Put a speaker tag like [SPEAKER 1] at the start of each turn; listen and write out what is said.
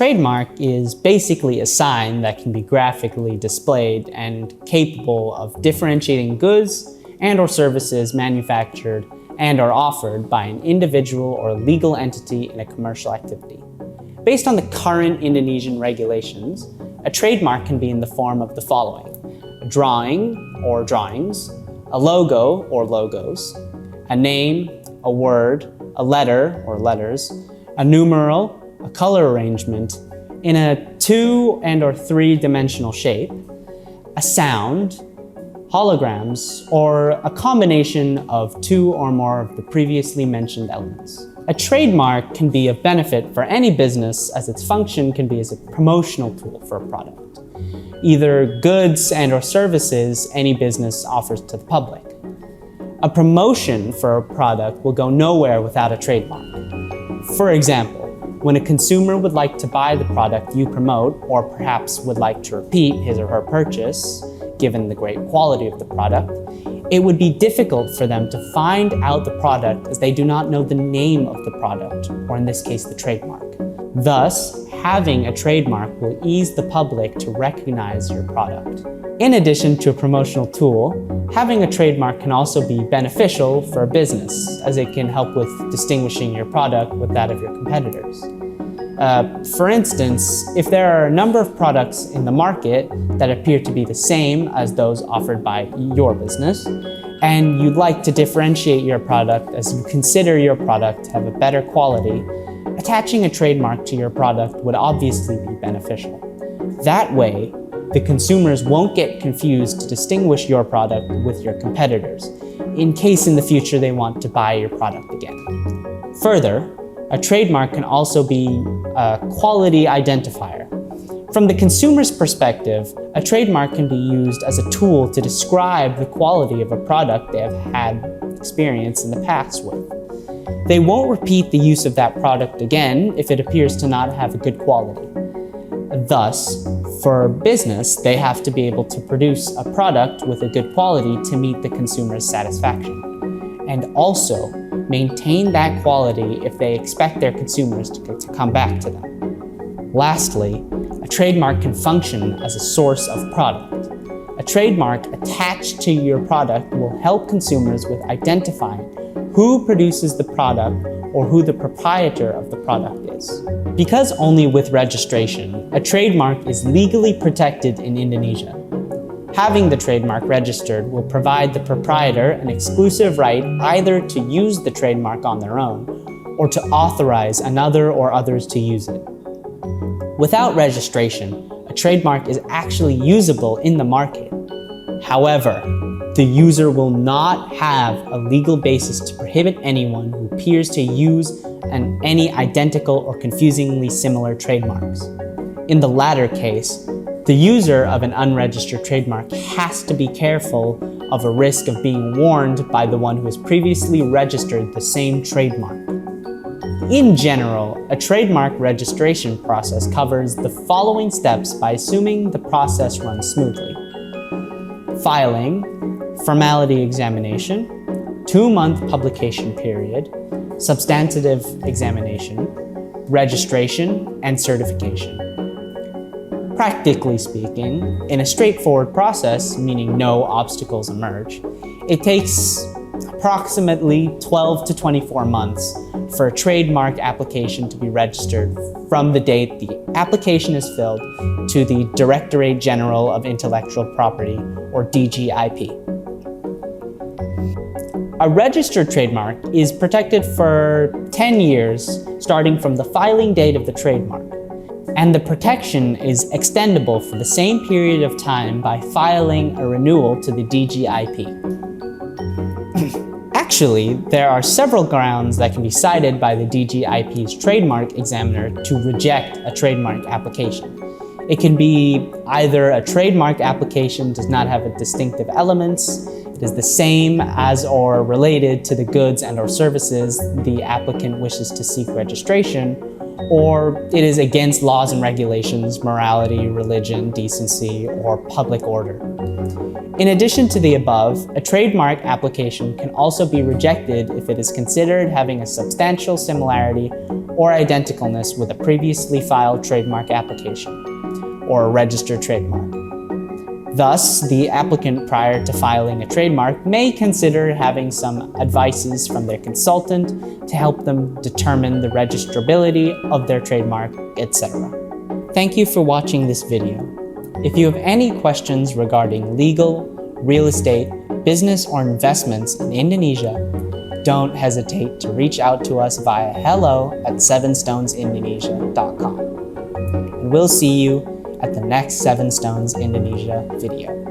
[SPEAKER 1] trademark is basically a sign that can be graphically displayed and capable of differentiating goods and/or services manufactured and/or offered by an individual or legal entity in a commercial activity. Based on the current Indonesian regulations, a trademark can be in the form of the following: a drawing or drawings, a logo or logos, a name, a word, a letter or letters, a numeral, a color arrangement in a 2- and/or 3-dimensional shape, a sound, holograms, or a combination of 2 or more of the previously mentioned elements. A trademark can be of benefit for any business as its function can be as a promotional tool for a product, either goods and/or services any business offers to the public. A promotion for a product will go nowhere without a trademark. For example, when a consumer would like to buy the product you promote, or perhaps would like to repeat his or her purchase, given the great quality of the product, it would be difficult for them to find out the product as they do not know the name of the product, or in this case, the trademark. Thus, having a trademark will ease the public to recognize your product. In addition to a promotional tool, having a trademark can also be beneficial for a business, as it can help with distinguishing your product with that of your competitors. For instance, if there are a number of products in the market that appear to be the same as those offered by your business, and you'd like to differentiate your product as you consider your product to have a better quality, attaching a trademark to your product would obviously be beneficial. That way, the consumers won't get confused to distinguish your product with your competitors, in case in the future they want to buy your product again. Further, a trademark can also be a quality identifier. From the consumer's perspective, a trademark can be used as a tool to describe the quality of a product they have had experience in the past with. They won't repeat the use of that product again if it appears to not have a good quality. Thus, for business, they have to be able to produce a product with a good quality to meet the consumer's satisfaction, and also maintain that quality if they expect their consumers to come back to them. Lastly, a trademark can function as a source of product. A trademark attached to your product will help consumers with identifying who produces the product or who the proprietor of the product is. Because only with registration, a trademark is legally protected in Indonesia. Having the trademark registered will provide the proprietor an exclusive right either to use the trademark on their own or to authorize another or others to use it. Without registration, a trademark is actually usable in the market. However, the user will not have a legal basis to prohibit anyone who appears to use any identical or confusingly similar trademarks. In the latter case, the user of an unregistered trademark has to be careful of a risk of being warned by the one who has previously registered the same trademark. In general, a trademark registration process covers the following steps by assuming the process runs smoothly: filing, formality examination, 2-month publication period, substantive examination, registration, and certification. Practically speaking, in a straightforward process, meaning no obstacles emerge, it takes approximately 12 to 24 months for a trademark application to be registered from the date the application is filled to the Directorate General of Intellectual Property, or DGIP. A registered trademark is protected for 10 years starting from the filing date of the trademark, and the protection is extendable for the same period of time by filing a renewal to the DGIP. Actually, there are several grounds that can be cited by the DGIP's trademark examiner to reject a trademark application. It can be either a trademark application does not have distinctive elements, it is the same as or related to the goods and/or services the applicant wishes to seek registration, or it is against laws and regulations, morality, religion, decency, or public order. In addition to the above, a trademark application can also be rejected if it is considered having a substantial similarity or identicalness with a previously filed trademark application or a registered trademark. Thus, the applicant prior to filing a trademark may consider having some advices from their consultant to help them determine the registrability of their trademark, etc. Thank you for watching this video. If you have any questions regarding legal, real estate, business, or investments in Indonesia, don't hesitate to reach out to us via hello@sevenstonesindonesia.com. And we'll see you at the next Seven Stones Indonesia video.